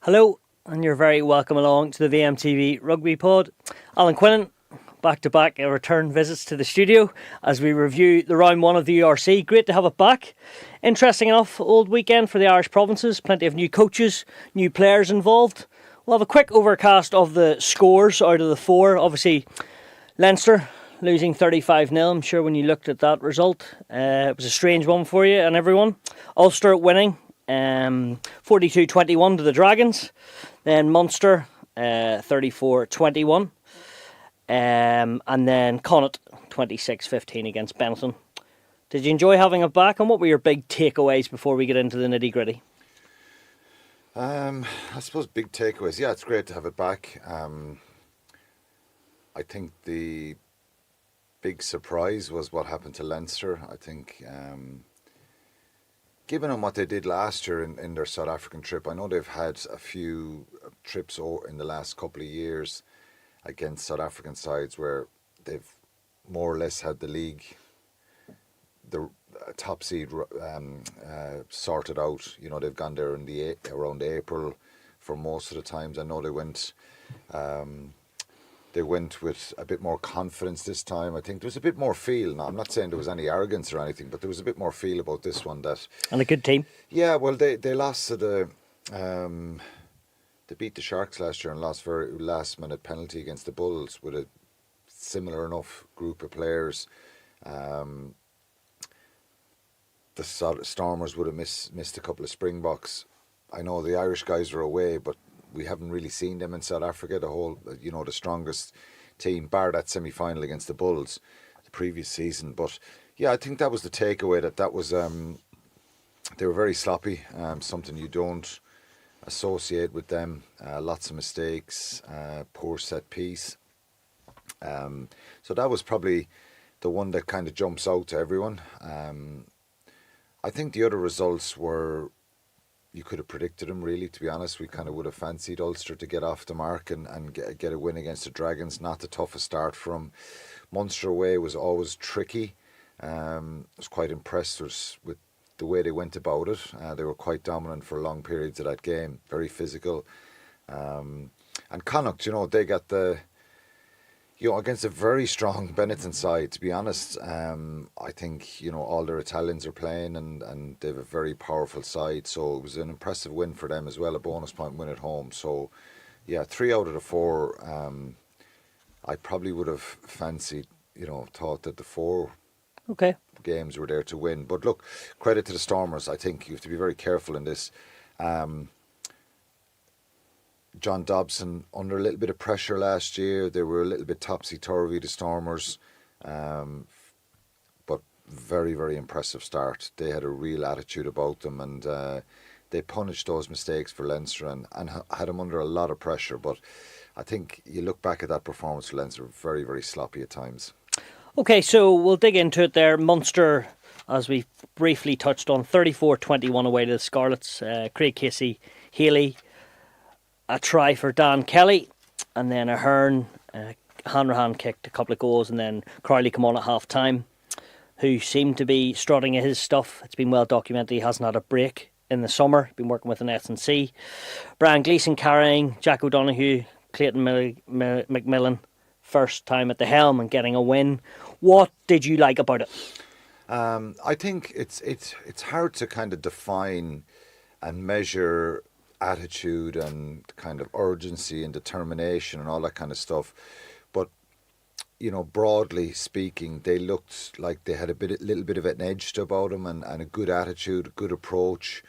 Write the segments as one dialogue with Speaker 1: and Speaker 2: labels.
Speaker 1: Hello, and you're very welcome along to the VMTV Rugby Pod. Alan Quinlan, back-to-back return visits to the studio as we review the round one of the URC. Great to have it back. Interesting enough, old weekend for the Irish provinces. Plenty of new coaches, new players involved. We'll have a quick overcast of the scores out of the four. Obviously, Leinster losing 35-0. I'm sure when you looked at that result, it was a strange one for you and everyone. Ulster winning 42-21 to the Dragons. Then Munster 34-21. And then Connet 26-15 against Benetton. Did you enjoy having it back? And what were your big takeaways before we get into the nitty-gritty?
Speaker 2: I suppose big takeaways. Yeah, it's great to have it back. I think the big surprise was what happened to Leinster. I think, given them what they did last year in their South African trip, I know they've had a few trips in the last couple of years against South African sides where they've more or less had the league, the top seed sorted out. You know, they've gone there in around April for most of the times. I know they went with a bit more confidence this time. I think there was a bit more feel. Now, I'm not saying there was any arrogance or anything, but there was a bit more feel about this one.
Speaker 1: And a good team.
Speaker 2: Yeah, well, they lost to the... they beat the Sharks last year and lost very last-minute penalty against the Bulls with a similar enough group of players. The Stormers would have missed a couple of Springboks. I know the Irish guys are away, but we haven't really seen them in South Africa. The strongest team, bar that semi-final against the Bulls the previous season. But yeah, I think that was the takeaway. That was they were very sloppy. Something you don't associate with them. Lots of mistakes, poor set piece. So that was probably the one that kind of jumps out to everyone. I think the other results were, you could have predicted them, really, to be honest. We kind of would have fancied Ulster to get off the mark and get a win against the Dragons. Not the toughest start for them. Munster away was always tricky. I was quite impressed with the way they went about it. They were quite dominant for long periods of that game. Very physical. And Connacht, they got against a very strong Benetton side, to be honest. I think, all their Italians are playing and they have a very powerful side. So it was an impressive win for them as well, a bonus point win at home. So, yeah, 3 out of the 4, I probably would have fancied, thought that the 4 games were there to win. But look, credit to the Stormers. I think you have to be very careful in this. John Dobson under a little bit of pressure last year. They were a little bit topsy-turvy, the Stormers. But very, very impressive start. They had a real attitude about them and they punished those mistakes for Leinster and had them under a lot of pressure. But I think you look back at that performance for Leinster, very, very sloppy at times.
Speaker 1: Okay, so we'll dig into it there. Munster, as we briefly touched on, 34-21 away to the Scarlets. Craig Casey, Healy, a try for Dan Kelly, and then a Hearn Hanrahan kicked a couple of goals, and then Crowley come on at half time, who seemed to be strutting his stuff. It's been well documented he hasn't had a break in the summer. Been working with an S&C. Brian Gleeson carrying, Jack O'Donoghue, Clayton McMillan, first time at the helm and getting a win. What did you like about it?
Speaker 2: I think it's hard to kind of define and measure attitude and kind of urgency and determination and all that kind of stuff, but broadly speaking, they looked like they had a little bit of an edge about them and a good attitude, a good approach,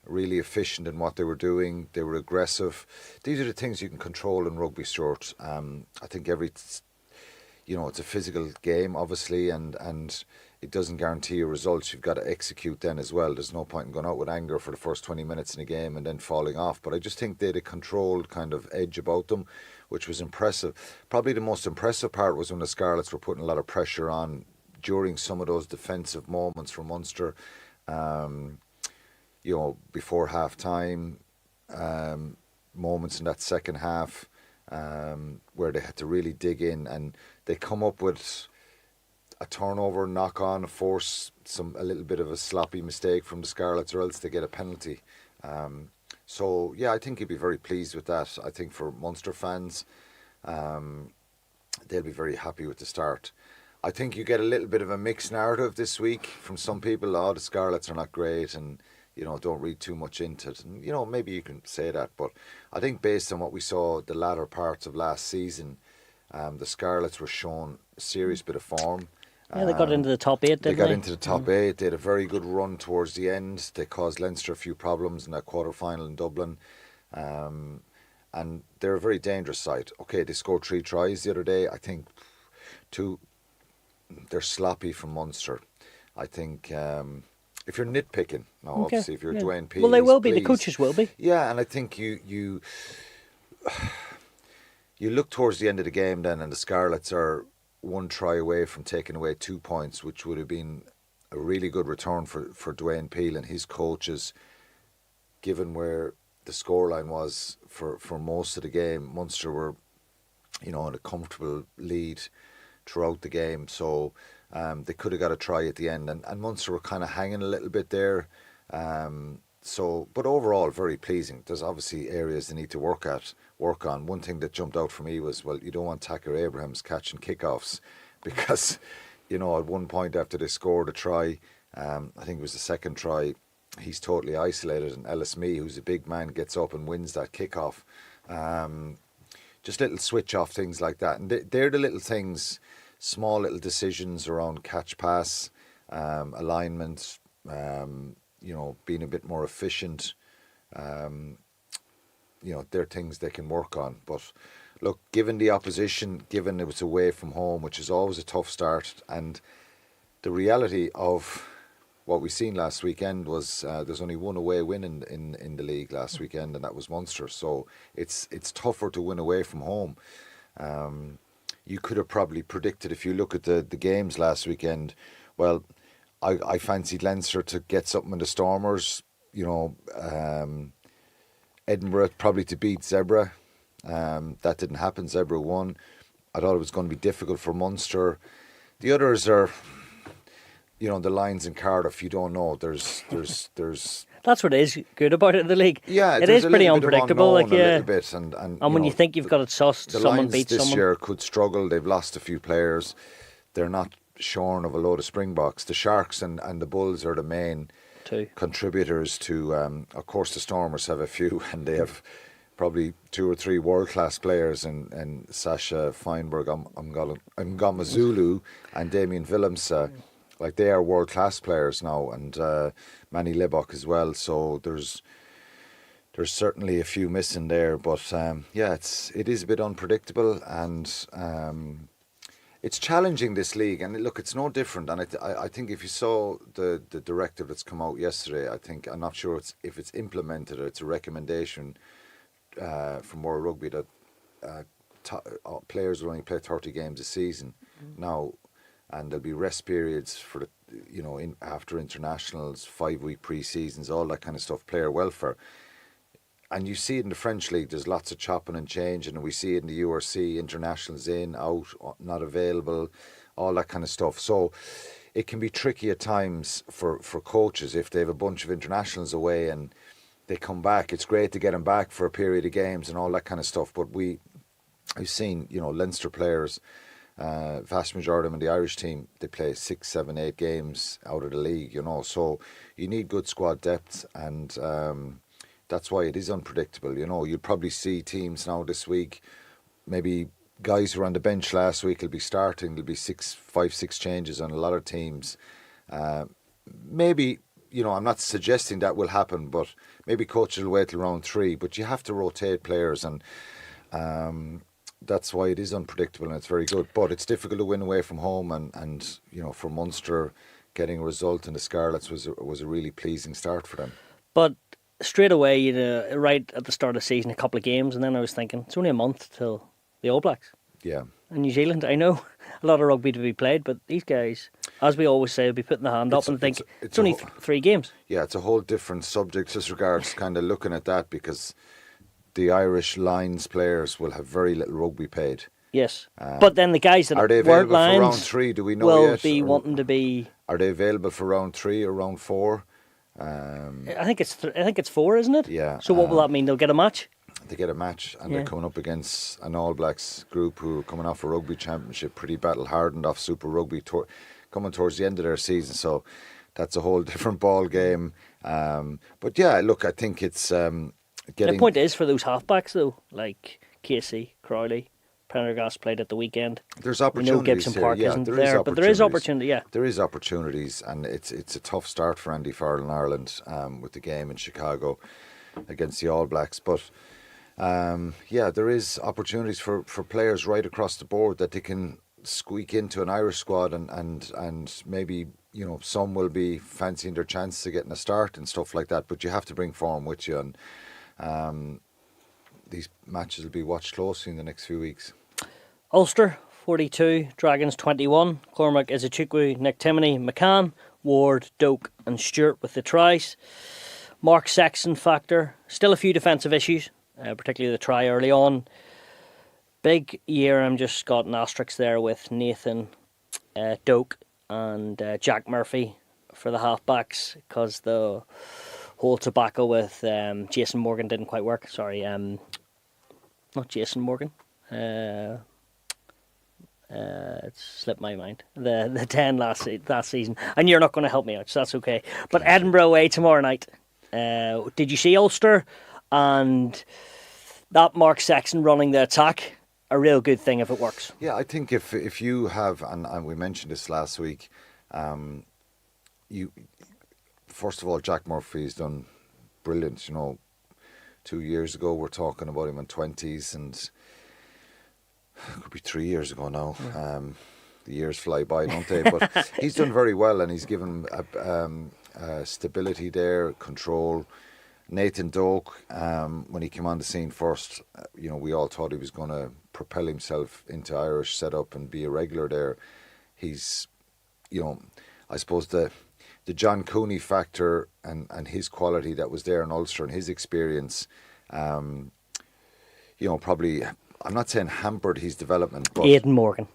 Speaker 2: really efficient in what they were doing. They were aggressive. These are the things you can control in rugby, Stuart. I think it's a physical game, obviously, and it doesn't guarantee you results. You've got to execute then as well. There's no point in going out with anger for the first 20 minutes in a game and then falling off. But I just think they had a controlled kind of edge about them, which was impressive. Probably the most impressive part was when the Scarlets were putting a lot of pressure on during some of those defensive moments from Munster, before half time, moments in that second half, where they had to really dig in, and they come up with a turnover, knock on, force a little bit of a sloppy mistake from the Scarlets, or else they get a penalty. So, yeah, I think he'd be very pleased with that. I think for Munster fans, they'll be very happy with the start. I think you get a little bit of a mixed narrative this week from some people. Oh, the Scarlets are not great, and don't read too much into it. And maybe you can say that, but I think based on what we saw the latter parts of last season, the Scarlets were shown a serious bit of form.
Speaker 1: Yeah, they got into the top 8, didn't they?
Speaker 2: They got into the top 8. They had a very good run towards the end. They caused Leinster a few problems in that quarter-final in Dublin. And they're a very dangerous side. Okay, they scored 3 tries the other day. I think they're sloppy from Munster. I think if you're nitpicking, obviously if you're Dwayne Pease,
Speaker 1: well, they will be. The coaches will be.
Speaker 2: Yeah, and I think you look towards the end of the game then, and the Scarlets are 1 try away from taking away 2 points, which would have been a really good return for Dwayne Peale and his coaches, given where the scoreline was for most of the game. Munster were, in a comfortable lead throughout the game, so they could have got a try at the end, and Munster were kind of hanging a little bit there. But overall, very pleasing. There's obviously areas they need to work on. One thing that jumped out for me was, well, you don't want Tacker Abrahams catching kickoffs, because, at one point after they scored a try, I think it was the second try, he's totally isolated, and Ellis Mee, who's a big man, gets up and wins that kickoff. Just little switch off things like that, and they're the little things, small little decisions around catch pass, alignment, being a bit more efficient. They're things they can work on. But look, given the opposition, given it was away from home, which is always a tough start, and the reality of what we seen last weekend was there's only one away win in the league last weekend, and that was Munster. So it's tougher to win away from home. You could have probably predicted, if you look at the games last weekend, well, I fancied Leinster to get something in the Stormers, Edinburgh probably to beat Zebra. That didn't happen. Zebra won. I thought it was going to be difficult for Munster. The others are, the Lions in Cardiff, you don't know. There's
Speaker 1: That's what is good about it in the league.
Speaker 2: Yeah,
Speaker 1: it is pretty unpredictable.
Speaker 2: A little bit, and
Speaker 1: when you think you've got it sussed, someone
Speaker 2: Lions
Speaker 1: beats someone.
Speaker 2: This year could struggle. They've lost a few players. They're not shorn of a load of Springboks. The Sharks and the Bulls are the main contributors to. Of course, the Stormers have a few, and they have probably 2 or 3 world-class players in Sasha Feinberg, Mngomezulu, and Damien Willems. Like, they are world-class players now, and Manny Libok as well. So there's certainly a few missing there, but it is a bit unpredictable, and it's challenging, this league. And look, it's no different. And I think if you saw the directive that's come out yesterday, I'm not sure if it's implemented or it's a recommendation from World Rugby that players will only play 30 games a season now, and there'll be rest periods for after internationals, 5-week pre-seasons, all that kind of stuff, player welfare. And you see it in the French league, there's lots of chopping and changing, and we see it in the URC, internationals in, out, not available, all that kind of stuff. So it can be tricky at times for coaches if they have a bunch of internationals away and they come back. It's great to get them back for a period of games and all that kind of stuff, but I've seen, Leinster players, vast majority of them in the Irish team, they play 6, 7, 8 games out of the league, so you need good squad depth, and that's why it is unpredictable. You'll probably see teams now this week, maybe guys who were on the bench last week will be starting. There'll be 5, 6 changes on a lot of teams. Maybe, I'm not suggesting that will happen, but maybe coaches will wait till round 3. But you have to rotate players, and that's why it is unpredictable, and it's very good. But it's difficult to win away from home, and for Munster, getting a result in the Scarlets was a really pleasing start for them.
Speaker 1: But straight away, right at the start of the season, a couple of games, and then I was thinking, it's only a month till the All Blacks.
Speaker 2: Yeah.
Speaker 1: And New Zealand, I know a lot of rugby to be played, but these guys, as we always say, will be putting the hand up and think, it's only 3 games.
Speaker 2: Yeah, it's a whole different subject as regards kind of looking at that, because the Irish Lions players will have very little rugby paid.
Speaker 1: Yes. But then the guys that
Speaker 2: are they
Speaker 1: weren't
Speaker 2: available for
Speaker 1: Lions
Speaker 2: round 3? Do we know
Speaker 1: will
Speaker 2: yet?
Speaker 1: be wanting to be.
Speaker 2: Are they available for round 3 or round 4?
Speaker 1: I think it's 4, isn't it?
Speaker 2: Yeah.
Speaker 1: So what will that mean? They'll get a match?
Speaker 2: They get a match, and they're coming up against an All Blacks group who are coming off a rugby championship, pretty battle hardened off Super Rugby, coming towards the end of their season. So that's a whole different ball game. But yeah, look, I think it's getting.
Speaker 1: The point is for those halfbacks though, like Casey, Crowley, Prendergast played at the weekend.
Speaker 2: There's
Speaker 1: We
Speaker 2: opportunities
Speaker 1: know Gibson
Speaker 2: here.
Speaker 1: Park
Speaker 2: Yeah,
Speaker 1: isn't there, but there is opportunity. Yeah,
Speaker 2: there is opportunities, and it's a tough start for Andy Farrell in Ireland with the game in Chicago against the All Blacks, but. Yeah, there is opportunities for players right across the board that they can squeak into an Irish squad, and maybe, you know, some will be fancying their chances of getting a start and stuff like that, but you have to bring form with you, and these matches will be watched closely in the next few weeks.
Speaker 1: Ulster 42, Dragons 21, Cormac, Izuchukwu, Nick Timoney, McCann, Ward, Doak and Stewart with the tries. Mark Sexton factor, still a few defensive issues. Particularly the try early on. Big year, I'm just got an asterisk there with Nathan Doak and Jack Murphy for the halfbacks, because the whole tobacco with Jason Morgan didn't quite work. Sorry, not Jason Morgan. It slipped my mind. The 10 last season. And you're not going to help me out, so that's okay. But Edinburgh away tomorrow night. Did you see Ulster? And that Mark Sexton running the attack, a real good thing if it works.
Speaker 2: Yeah, I think if you have, and we mentioned this last week, you first of all, Jack Murphy's done brilliant. You know, 2 years ago we're talking about him in 20s, and it could be 3 years ago now. Yeah. The years fly by, don't they? But he's done very well, and he's given stability there, control. Nathan Doak, when he came on the scene first, you know, we all thought he was going to propel himself into Irish setup and be a regular there. He's, you know, I suppose the John Cooney factor and his quality that was there in Ulster and his experience, you know, probably, I'm not saying hampered his development, but
Speaker 1: Aidan Morgan,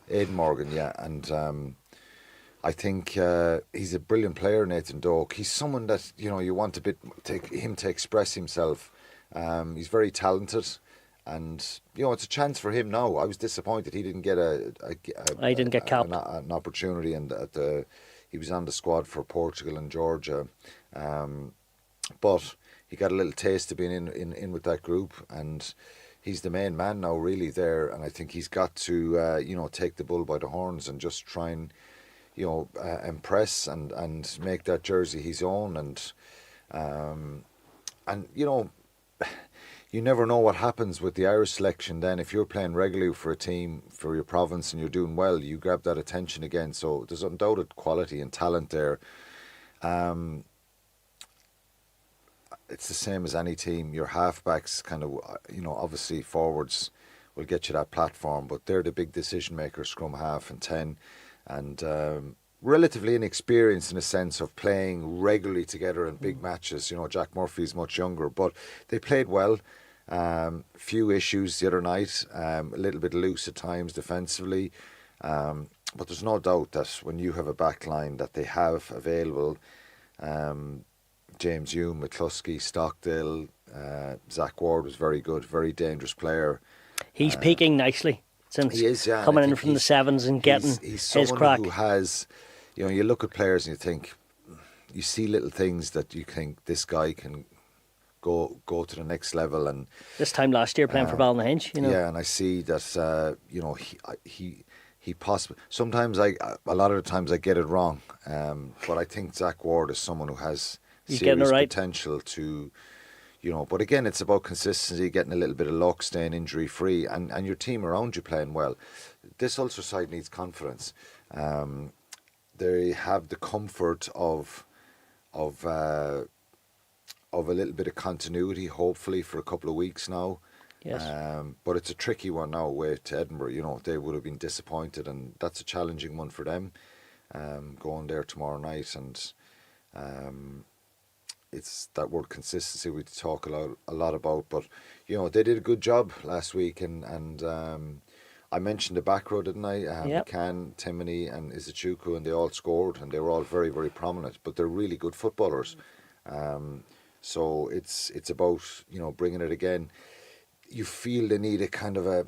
Speaker 2: yeah, and I think he's a brilliant player, Nathan Doak. He's someone that, you know, you want him to express himself. He's very talented, and, you know, it's a chance for him now. I was disappointed he didn't get capped. An opportunity, and he was on the squad for Portugal and Georgia, but he got a little taste of being in with that group, and he's the main man now, really, there. And I think he's got to you know, take the bull by the horns and just try and, you know, impress and make that jersey his own, and you know, you never know what happens with the Irish selection. Then, if you're playing regularly for a team for your province and you're doing well, you grab that attention again. So there's undoubted quality and talent there. It's the same as any team. Your halfbacks, kind of, you know, obviously forwards will get you that platform, but they're the big decision makers, scrum half and 10. And relatively inexperienced in a sense of playing regularly together in big matches. You know, Jack Murphy's much younger, but they played well. Few issues the other night, a little bit loose at times defensively. But there's no doubt that when you have a back line that they have available, James Hume, McCluskey, Stockdale, Zach Ward was very good, very dangerous player.
Speaker 1: He's peaking nicely. Since
Speaker 2: he is, yeah,
Speaker 1: coming in from the sevens and getting
Speaker 2: he's
Speaker 1: his crack.
Speaker 2: Who has, you know, you look at players and you think, you see little things that you think this guy can go to the next level. And
Speaker 1: this time last year playing for Ballynahinch, you know.
Speaker 2: Yeah, and I see that you know, he possibly, sometimes a lot of the times I get it wrong, but I think Zach Ward is someone who has serious potential to, you know, but again, it's about consistency, getting a little bit of luck, staying injury free, and your team around you playing well. This Ulster side needs confidence. They have the comfort of a little bit of continuity, hopefully, for a couple of weeks now.
Speaker 1: Yes.
Speaker 2: But it's a tricky one now away to Edinburgh. You know, they would have been disappointed, and that's a challenging one for them. Going there tomorrow night, and it's that word consistency we talk a lot about. But, you know, they did a good job last week, and I mentioned the back row, didn't I?
Speaker 1: Yep.
Speaker 2: McCann, Timoney and Izuchukwu, and they all scored, and they were all very, very prominent. But they're really good footballers. So it's about, bringing it again. You feel they need a kind of a.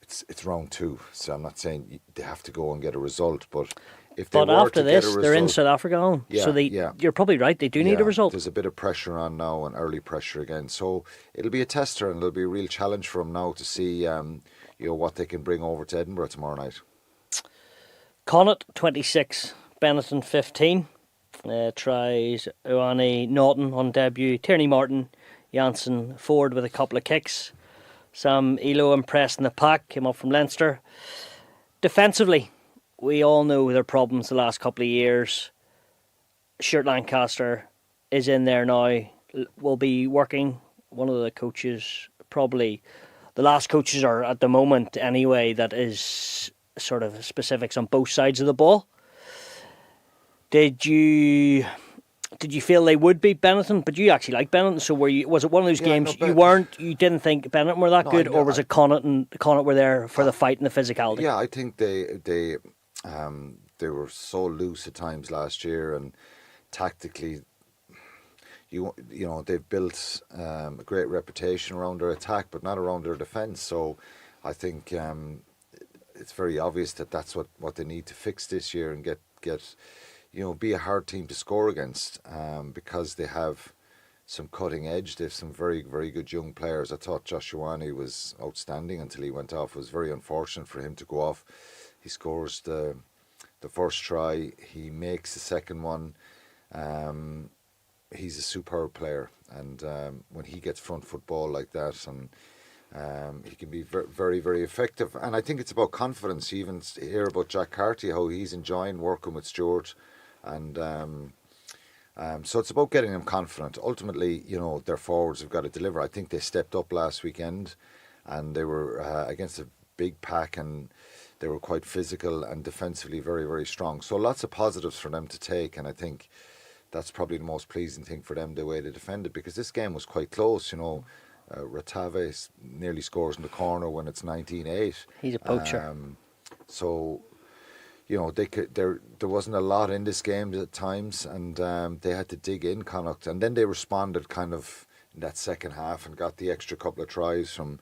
Speaker 2: It's round 2, so I'm not saying they have to go and get a result, but if they
Speaker 1: But
Speaker 2: were
Speaker 1: after
Speaker 2: to get a
Speaker 1: this,
Speaker 2: result,
Speaker 1: they're in South Africa home.
Speaker 2: Yeah,
Speaker 1: So
Speaker 2: yeah.
Speaker 1: you're probably right. They do need a result.
Speaker 2: There's a bit of pressure on now, and early pressure again. So it'll be a tester, and it'll be a real challenge for them now to see, what they can bring over to Edinburgh tomorrow night.
Speaker 1: Connet 26, Benetton 15. Tries Ioane Naughton on debut. Tierney Martin, Janssen forward with a couple of kicks. Sam Elo impressed in the pack, came up from Leinster. Defensively, we all know their problems the last couple of years. Stuart Lancaster is in there now, will be working. One of the coaches, probably the last coaches are at the moment anyway, that is sort of specifics on both sides of the ball. Did you feel they would beat Benetton? But you actually like Benetton, so was it one of those games you didn't think Benetton were that good, or was it Connacht and Connacht were there for the fight and the physicality?
Speaker 2: Yeah, I think they were so loose at times last year, and tactically, they've built a great reputation around their attack, but not around their defence. So I think it's very obvious that that's what they need to fix this year and get be a hard team to score against, because they have some cutting edge. They have some very, very good young players. I thought Josh Ioane was outstanding until he went off. It was very unfortunate for him to go off. He scores the first try. He makes the second one. He's a superb player, and when he gets front football like that, and he can be very, very effective. And I think it's about confidence. You even hear about Jack Carty, how he's enjoying working with Stuart. And so it's about getting them confident. Ultimately, their forwards have got to deliver. I think they stepped up last weekend, and they were against a big pack, and they were quite physical and defensively very, very strong. So lots of positives for them to take, and I think that's probably the most pleasing thing for them, the way they defended, because this game was quite close. Ratave nearly scores in the corner when it's 19-8.
Speaker 1: He's a poacher.
Speaker 2: So there wasn't a lot in this game at times, and they had to dig in, Connacht, and then they responded kind of in that second half and got the extra couple of tries from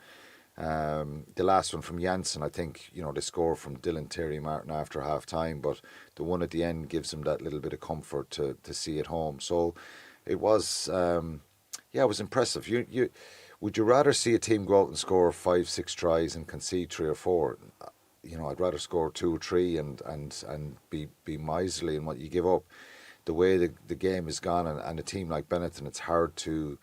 Speaker 2: the last one from Janssen. I think they scored from Dylan Terry Martin after half time, but the one at the end gives them that little bit of comfort to see it home. So it was it was impressive. Would you rather see a team go out and score 5-6 tries and concede 3 or 4? I'd rather score 2 or 3 and be miserly in what you give up. The way the game has gone, and a team like Benetton, it's hard to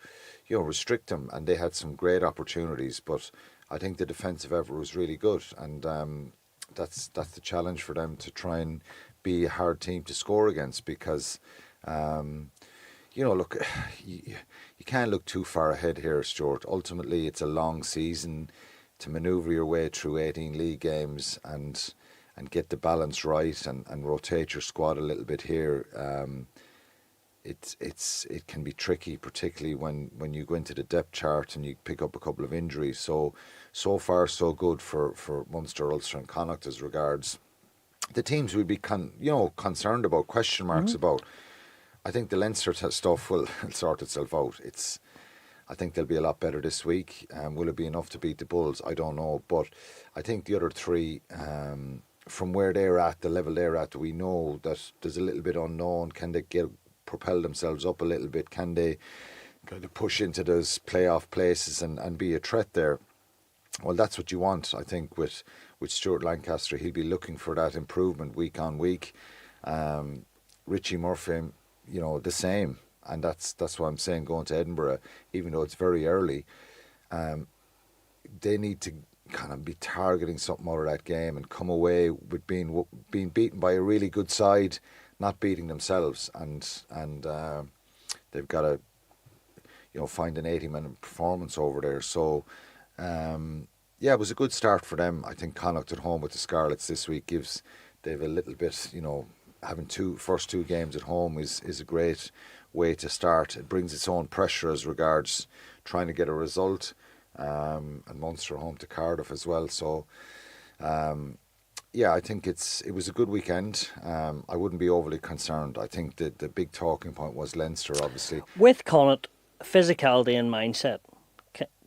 Speaker 2: restrict them, and they had some great opportunities, but I think the defensive effort was really good, and that's the challenge for them, to try and be a hard team to score against, because look, you can't look too far ahead here, Stuart. Ultimately, it's a long season. To manoeuvre your way through 18 league games and get the balance right, and rotate your squad a little bit here, it can be tricky, particularly when you go into the depth chart and you pick up a couple of injuries. So far so good for Munster, Ulster and Connacht as regards the teams we'd be concerned about, question marks about. I think the Leinster stuff will sort itself out. I think they'll be a lot better this week. Will it be enough to beat the Bulls? I don't know. But I think the other three, from where they're at, the level they're at, we know that there's a little bit unknown. Can they propel themselves up a little bit? Can they kind of push into those playoff places and be a threat there? Well, that's what you want, I think, with Stuart Lancaster. He'll be looking for that improvement week on week. Richie Murphy, the same. And that's what I'm saying, going to Edinburgh, even though it's very early, they need to kind of be targeting something out of that game and come away with being beaten by a really good side, not beating themselves, and they've got to find an 80-minute performance over there. So it was a good start for them. I think Connacht at home with the Scarlets this week they've a little bit, having first two games at home is a great way to start. It brings its own pressure as regards trying to get a result, and Munster home to Cardiff as well. So Yeah, I think it was a good weekend. I wouldn't be overly concerned. I think the big talking point was Leinster, obviously.
Speaker 1: With Connet, physicality and mindset.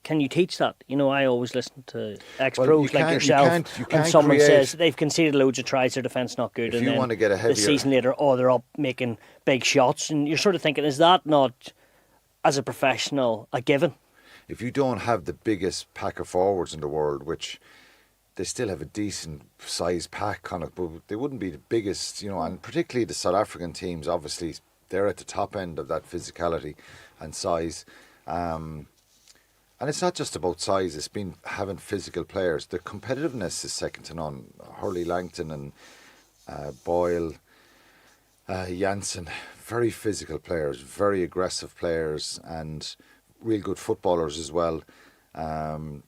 Speaker 1: Can you teach that? You know, I always listen to ex-pros like yourself, and someone says they've conceded loads of tries, their defence not good,
Speaker 2: if
Speaker 1: and
Speaker 2: you
Speaker 1: then
Speaker 2: want to get a heavier,
Speaker 1: the season later, they're up making big shots, and you're sort of thinking, is that not, as a professional, a given?
Speaker 2: If you don't have the biggest pack of forwards in the world, which they still have a decent size pack, Connacht, but they wouldn't be the biggest, you know, and particularly the South African teams, obviously, they're at the top end of that physicality and size. And it's not just about size, it's been having physical players. The competitiveness is second to none. Hurley Langton and Boyle, Janssen, very physical players, very aggressive players, and real good footballers as well. The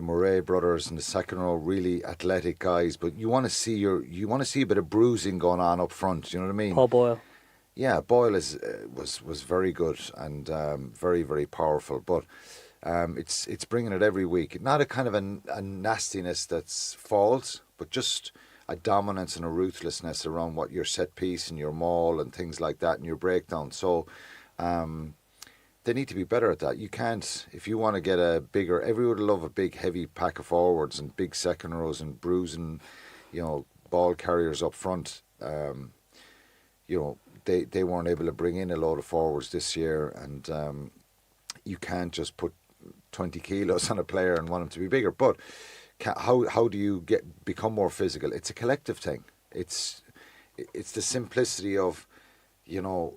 Speaker 2: Murray brothers in the second row, really athletic guys, but you want to see a bit of bruising going on up front. You know what I mean?
Speaker 1: Paul Boyle.
Speaker 2: Yeah, Boyle was very good and very, very powerful, but. It's bringing it every week. Not a kind of a nastiness that's false, but just a dominance and a ruthlessness around what your set piece and your maul and things like that and your breakdown. So they need to be better at that. You can't, if you want to get a bigger, everyone would love a big heavy pack of forwards and big second rows and bruising, you know, ball carriers up front. You know, they weren't able to bring in a load of forwards this year, and you can't just put 20 kilos on a player and want him to be bigger. But how do you become more physical? It's a collective thing. It's the simplicity of, you know,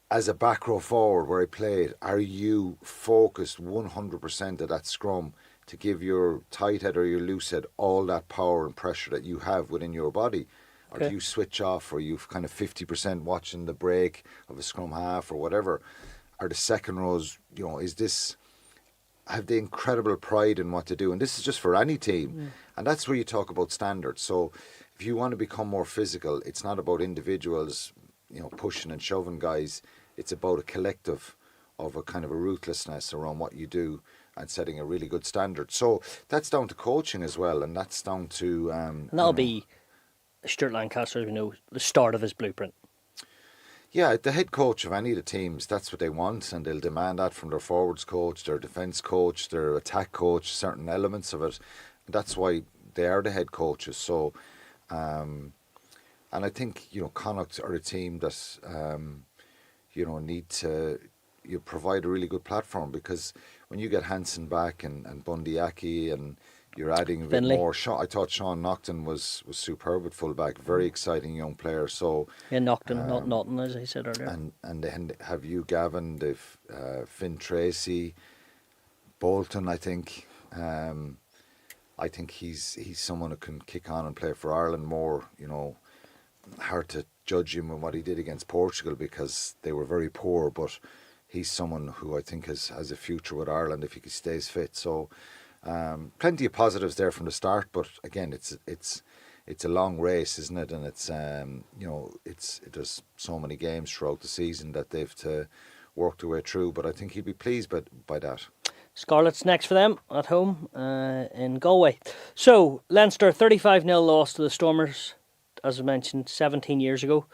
Speaker 2: as a back row forward where I played, are you focused 100% at that scrum to give your tight head or your loose head all that power and pressure that you have within your body? Or do you switch off, or you've kind of 50% watching the break of a scrum half or whatever? Are the second rows, you know, have the incredible pride in what they do? And this is just for any team. Yeah. And that's where you talk about standards. So if you want to become more physical, it's not about individuals, you know, pushing and shoving guys. It's about a collective of a kind of a ruthlessness around what you do and setting a really good standard. So that's down to coaching as well. And that's down to... and
Speaker 1: that'll be Stuart Lancaster, as we know, the start of his blueprint.
Speaker 2: Yeah, the head coach of any of the teams, that's what they want, and they'll demand that from their forwards coach, their defence coach, their attack coach, certain elements of it. That's why they are the head coaches. So, and I think, you know, Connacht are a team that, you know, need to provide a really good platform, because when you get Hansen back and Bundy Aki and you're adding a bit more. I thought Sean Naughton was superb at fullback, very exciting young player. So
Speaker 1: yeah, Naughton, not Naughton, as I said earlier.
Speaker 2: And then have you Gavin, they've Finn Tracy, Bolton. I think he's someone who can kick on and play for Ireland more. You know, hard to judge him on what he did against Portugal because they were very poor, but he's someone who I think has a future with Ireland if he stays fit. So. Plenty of positives there from the start, but again, it's a long race, isn't it? And it's you know, there's so many games throughout the season that they've to work their way through. But I think he'd be pleased by that. Scarlets
Speaker 1: next for them at home in Galway. So Leinster 35-0 loss to the Stormers, as I mentioned, 17 years ago.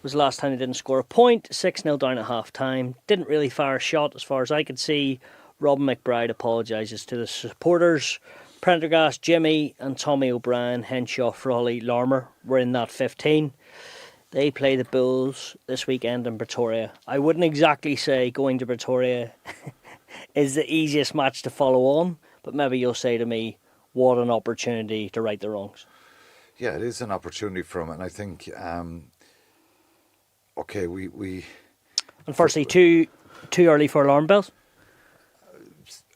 Speaker 1: Was the last time they didn't score a point. 6-0 down at half time. Didn't really fire a shot as far as I could see. Robin McBride apologises to the supporters. Prendergast, Jimmy and Tommy O'Brien, Henshaw, Frawley, Larmour were in that 15. They play the Bulls this weekend in Pretoria. I wouldn't exactly say going to Pretoria is the easiest match to follow on, but maybe you'll say to me, what an opportunity to right the wrongs.
Speaker 2: Yeah, it is an opportunity for them, and I think, okay, we...
Speaker 1: And firstly, too early for alarm bells?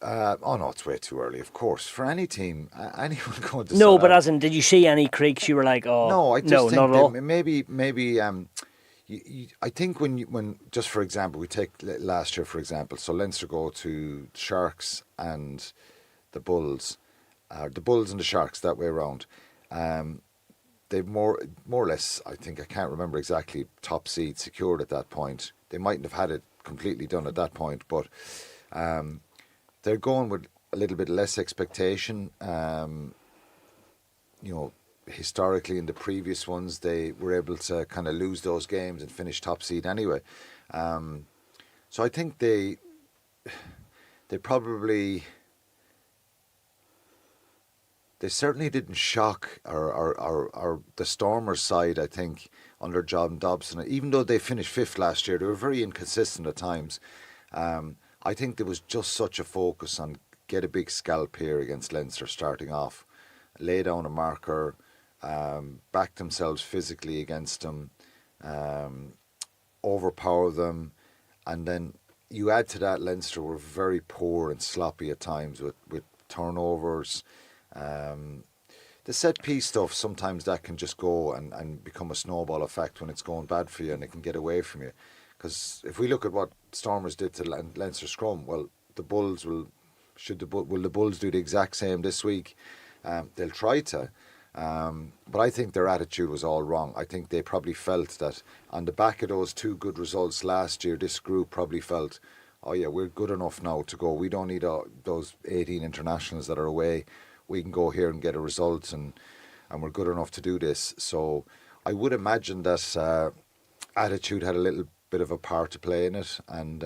Speaker 2: Oh no, it's way too early. Of course, for any team, anyone going to.
Speaker 1: No, but as in, did you see any creaks? You were like, oh,
Speaker 2: no, I just think
Speaker 1: not at all.
Speaker 2: Maybe. I think when just for example, we take last year for example. So Leinster go to Sharks and the Bulls, and the Sharks that way around. They've more or less. I think I can't remember exactly top seed secured at that point. They mightn't have had it completely done at that point, but. They're going with a little bit less expectation. You know, historically in the previous ones they were able to kind of lose those games and finish top seed anyway. So I think they probably, they certainly didn't shock or the Stormers side, I think, under John Dobson. Even though they finished fifth last year, they were very inconsistent at times. I think there was just such a focus on get a big scalp here against Leinster starting off, lay down a marker, back themselves physically against them, overpower them, and then you add to that Leinster were very poor and sloppy at times with turnovers. The set piece stuff, sometimes that can just go and become a snowball effect when it's going bad for you and it can get away from you. Because if we look at what Stormers did to Leinster scrum, well, the Bulls will the Bulls do the exact same this week? They'll try to. But I think their attitude was all wrong. I think they probably felt that on the back of those two good results last year, this group probably felt, oh yeah, we're good enough now to go. We don't need those 18 internationals that are away. We can go here and get a result, and we're good enough to do this. So I would imagine that attitude had a little bit of a part to play in it. And,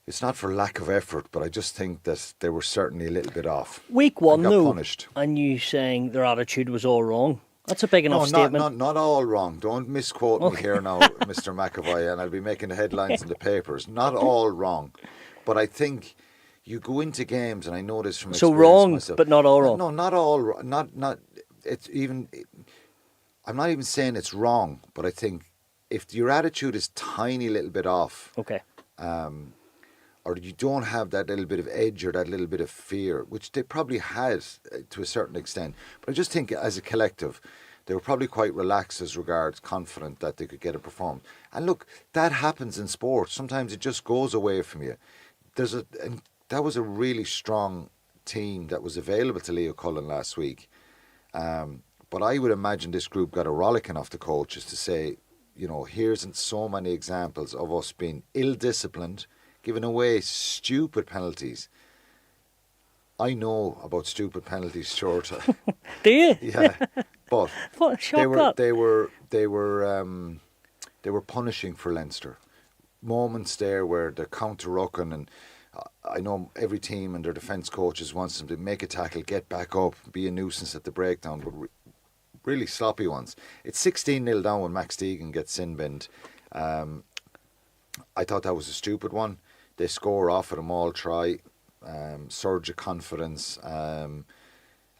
Speaker 2: it's not for lack of effort, but I just think that they were certainly a little bit off.
Speaker 1: Week one,
Speaker 2: got
Speaker 1: though,
Speaker 2: punished.
Speaker 1: And you saying their attitude was all wrong. That's a big enough statement.
Speaker 2: Not all wrong. Don't misquote me here now, Mr. McAvoy, and I'll be making the headlines in the papers. Not all wrong. But I think you go into games, and I know this from experience.
Speaker 1: So wrong,
Speaker 2: myself.
Speaker 1: but not all wrong.
Speaker 2: No, not all wrong. Not. It's even. I'm not even saying it's wrong, but I think if your attitude is tiny little bit off,
Speaker 1: okay,
Speaker 2: or you don't have that little bit of edge or that little bit of fear, which they probably had to a certain extent. But I just think as a collective, they were probably quite relaxed as regards confident that they could get a performance. And look, that happens in sport. Sometimes it just goes away from you. And that was a really strong team that was available to Leo Cullen last week. But I would imagine this group got a rollicking off the coaches to say, here's so many examples of us being ill-disciplined, giving away stupid penalties. I know about stupid penalties, Stuart.
Speaker 1: Do you?
Speaker 2: Yeah, but they were punishing for Leinster. Moments there where they're counter-rucking, and I know every team and their defence coaches wants them to make a tackle, get back up, be a nuisance at the breakdown, but really sloppy ones. It's 16-0 down when Max Deegan gets sin-binned. I thought that was a stupid one. They score off at a maul try, surge of confidence.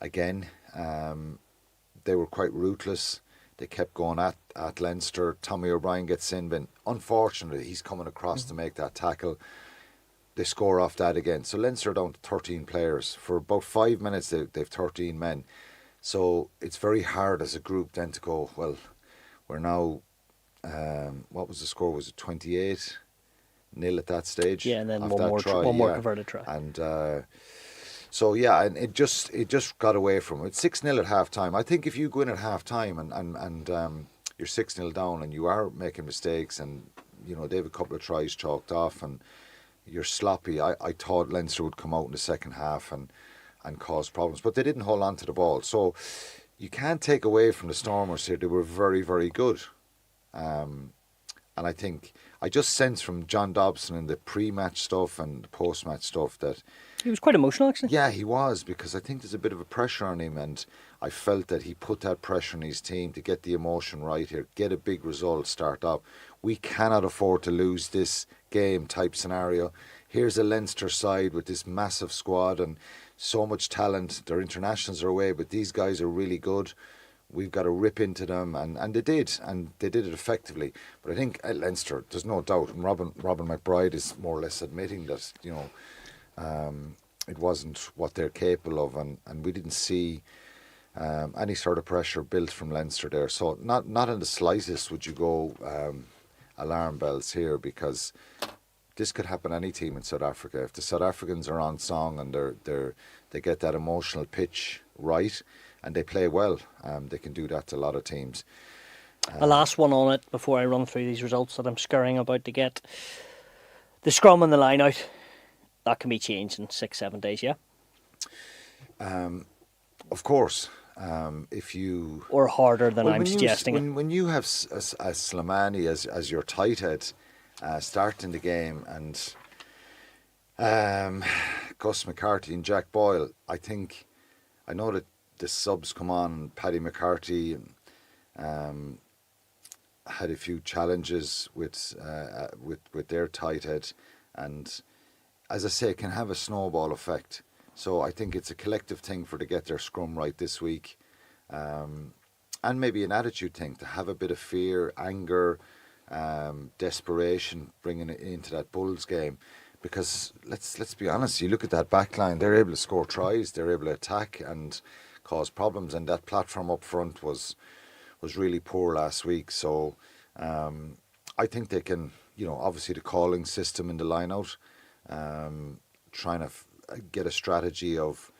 Speaker 2: Again, they were quite ruthless. They kept going at Leinster. Tommy O'Brien gets sin-binned. Unfortunately, he's coming across to make that tackle. They score off that again. So Leinster are down to 13 players. For about 5 minutes, they've 13 men. So it's very hard as a group then to go, well, we're now, what was the score? Was it 28-0 at that stage?
Speaker 1: Yeah, and then one more converted try.
Speaker 2: And and it just got away from it. It's 6-0 at half time. I think if you go in at half time and you're 6-0 down and you are making mistakes and they have a couple of tries chalked off and you're sloppy, I thought Leinster would come out in the second half and cause problems, but they didn't hold on to the ball. So you can't take away from the Stormers here. They were very, very good. And I think I just sense from John Dobson in the pre-match stuff and the post-match stuff that
Speaker 1: he was quite emotional, actually.
Speaker 2: Yeah, he was, because I think there's a bit of a pressure on him, and I felt that he put that pressure on his team to get the emotion right here, get a big result, start up. We cannot afford to lose this game type scenario. Here's a Leinster side with this massive squad and so much talent. Their internationals are away, but these guys are really good. We've got to rip into them, and they did it effectively. But I think at Leinster, there's no doubt, and Robin McBride is more or less admitting that it wasn't what they're capable of, and we didn't see any sort of pressure built from Leinster there. So not in the slightest would you go alarm bells here, because this could happen any team in South Africa. If the South Africans are on song and they get that emotional pitch right and they play well, they can do that to a lot of teams.
Speaker 1: A last one on it before I run through these results that I'm scurrying about to get. The scrum and the line out, that can be changed in 6-7 days, yeah?
Speaker 2: Of course, if you
Speaker 1: or harder than
Speaker 2: well,
Speaker 1: I'm suggesting.
Speaker 2: when you have a Slimani as your tight head starting the game, and Gus McCarthy and Jack Boyle, I know that the subs come on. Paddy McCarthy had a few challenges with their tight head, and as I say, it can have a snowball effect. So I think it's a collective thing to get their scrum right this week, and maybe an attitude thing, to have a bit of fear, anger, desperation, bringing it into that Bulls game. Because let's be honest, you look at that back line, they're able to score tries, they're able to attack and cause problems, and that platform up front was really poor last week. So I think they can, obviously the calling system in the line out, trying to get a strategy of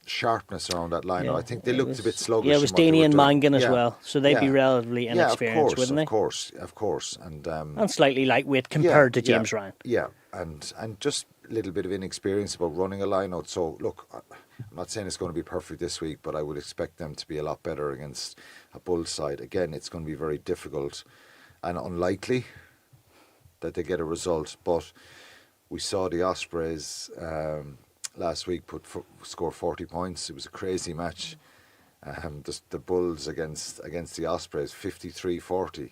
Speaker 2: sharpness around that line. I think they looked a bit sluggish.
Speaker 1: Yeah, it was Danny and Mangan as well, so they'd be relatively inexperienced, wouldn't they?
Speaker 2: Of course, and
Speaker 1: slightly lightweight compared to James Ryan.
Speaker 2: Yeah, and just a little bit of inexperience about running a line out. So look, I'm not saying it's going to be perfect this week, but I would expect them to be a lot better against a Bulls side. Again, it's going to be very difficult and unlikely that they get a result, but we saw the Ospreys last week score 40 points. It was a crazy match. The Bulls against the Ospreys, 53-40.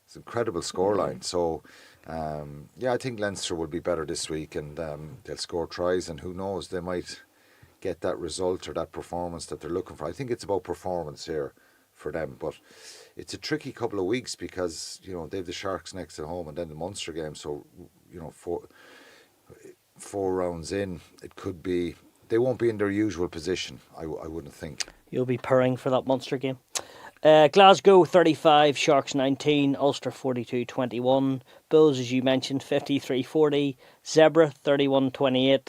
Speaker 2: It's an incredible scoreline. So, I think Leinster will be better this week, and they'll score tries, and who knows, they might get that result or that performance that they're looking for. I think it's about performance here for them, but it's a tricky couple of weeks because, they have the Sharks next at home and then the Munster game. So, four rounds in, it could be they won't be in their usual position. I wouldn't think.
Speaker 1: You'll be purring for that Munster game. Glasgow 35, Sharks 19, Ulster 42-21, Bulls, as you mentioned, 53-40, Zebra 31-28,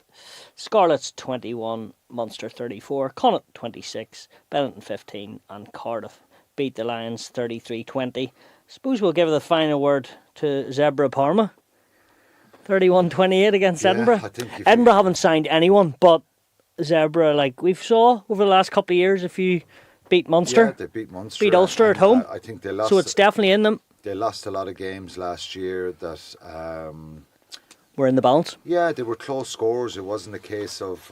Speaker 1: Scarlets 21, Munster 34, Connacht 26, Benetton 15, and Cardiff beat the Lions 33-20. Suppose we'll give the final word to Zebra Parma. 31-28 against Edinburgh. Edinburgh haven't signed anyone, but Zebra, like we've saw over the last couple of years, if you beat Munster.
Speaker 2: Yeah, they beat Munster.
Speaker 1: Beat Ulster at home.
Speaker 2: I think they lost.
Speaker 1: So it's definitely in them.
Speaker 2: They lost a lot of games last year that
Speaker 1: were in the balance.
Speaker 2: Yeah, they were close scores. It wasn't a case of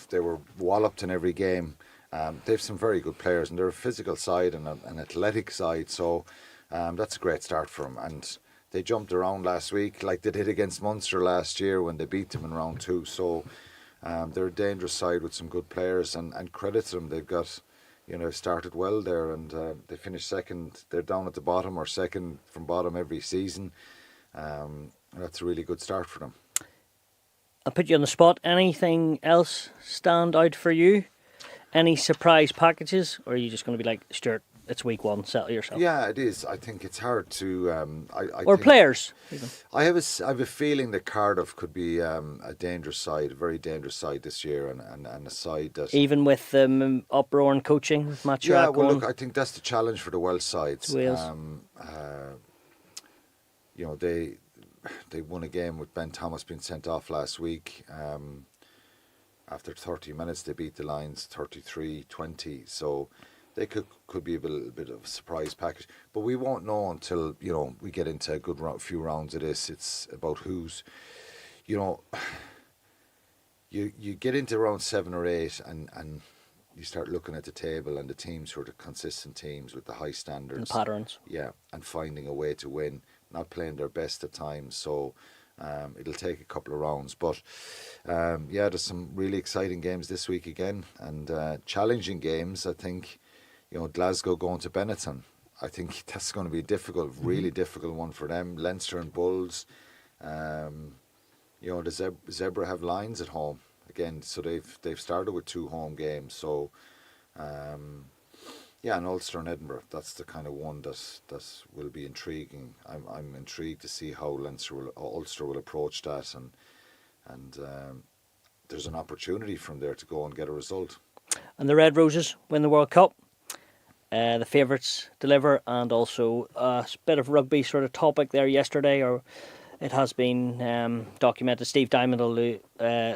Speaker 2: they were walloped in every game. They have some very good players, and they're a physical side and an athletic side. So that's a great start for them. And they jumped around last week like they did against Munster last year when they beat them in round 2. So they're a dangerous side with some good players, and credit to them. They've got, started well there, and they finished second. They're down at the bottom or second from bottom every season. That's a really good start for them.
Speaker 1: I'll put you on the spot. Anything else stand out for you? Any surprise packages? Or are you just going to be like, Stuart, it's week 1, settle yourself?
Speaker 2: Yeah, it is. I think it's hard to...
Speaker 1: or players, even.
Speaker 2: I have a feeling that Cardiff could be a dangerous side, a very dangerous side this year, and a side that...
Speaker 1: Even with uproar and coaching, with Matt
Speaker 2: Yeah, well, look, I think that's the challenge for the Welsh sides.
Speaker 1: Wales.
Speaker 2: They won a game with Ben Thomas being sent off last week. After 30 minutes, they beat the Lions 33-20. So they could be a bit of a surprise package. But we won't know until, we get into a good few rounds of this. It's about who's, you get into round 7 or 8 and you start looking at the table and the teams who are the consistent teams with the high standards.
Speaker 1: And patterns.
Speaker 2: Yeah, and finding a way to win, not playing their best at times. So it'll take a couple of rounds. But there's some really exciting games this week again, and challenging games. I think, Glasgow going to Benetton. I think that's going to be a really difficult one for them. Leinster and Bulls. The Zebra have Lions at home again, so they've started with 2 home games. So and Ulster and Edinburgh. That's the kind of one that will be intriguing. I'm intrigued to see how Ulster will approach that, and there's an opportunity from there to go and get a result.
Speaker 1: And the Red Roses win the World Cup. The favourites deliver, and also a bit of rugby sort of topic there yesterday, or It has been documented. Steve Diamond will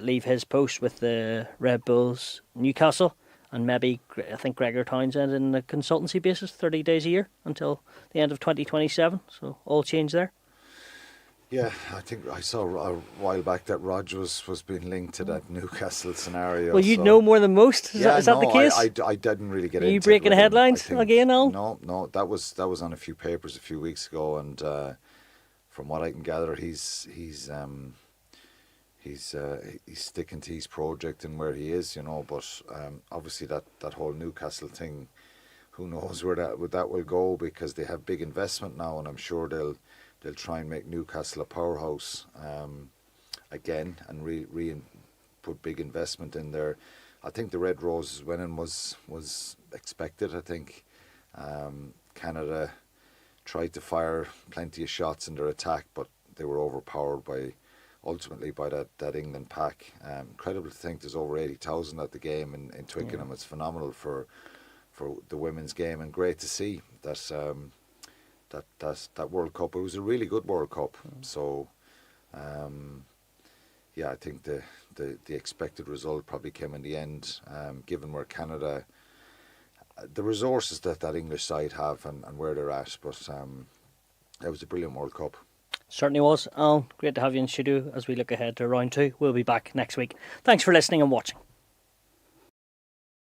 Speaker 1: leave his post with the Red Bulls Newcastle, and maybe I think Gregor Townsend in a consultancy basis, 30 days a year until the end of 2027. So all change there.
Speaker 2: Yeah, I think I saw a while back that Rog was being linked to that Newcastle scenario.
Speaker 1: Well, you'd know more than most. Is that the case?
Speaker 2: I didn't really get
Speaker 1: Are
Speaker 2: into it.
Speaker 1: you breaking headlines again, Al?
Speaker 2: No, that was on a few papers a few weeks ago, and from what I can gather, he's sticking to his project and where he is, But obviously that whole Newcastle thing, who knows where that will go, because they have big investment now, and I'm sure they'll try and make Newcastle a powerhouse again, and put big investment in there. I think the Red Roses winning was expected. I think Canada tried to fire plenty of shots in their attack, but they were overpowered ultimately by that England pack. Incredible to think there's over 80,000 at the game in Twickenham. Yeah. It's phenomenal for the women's game, and great to see that. That World Cup, it was a really good World Cup. So, I think the expected result probably came in the end, given where Canada, the resources that English side have and where they're at. But it was a brilliant World Cup.
Speaker 1: Certainly was. Al, great to have you in studio as we look ahead to round 2. We'll be back next week. Thanks for listening and watching.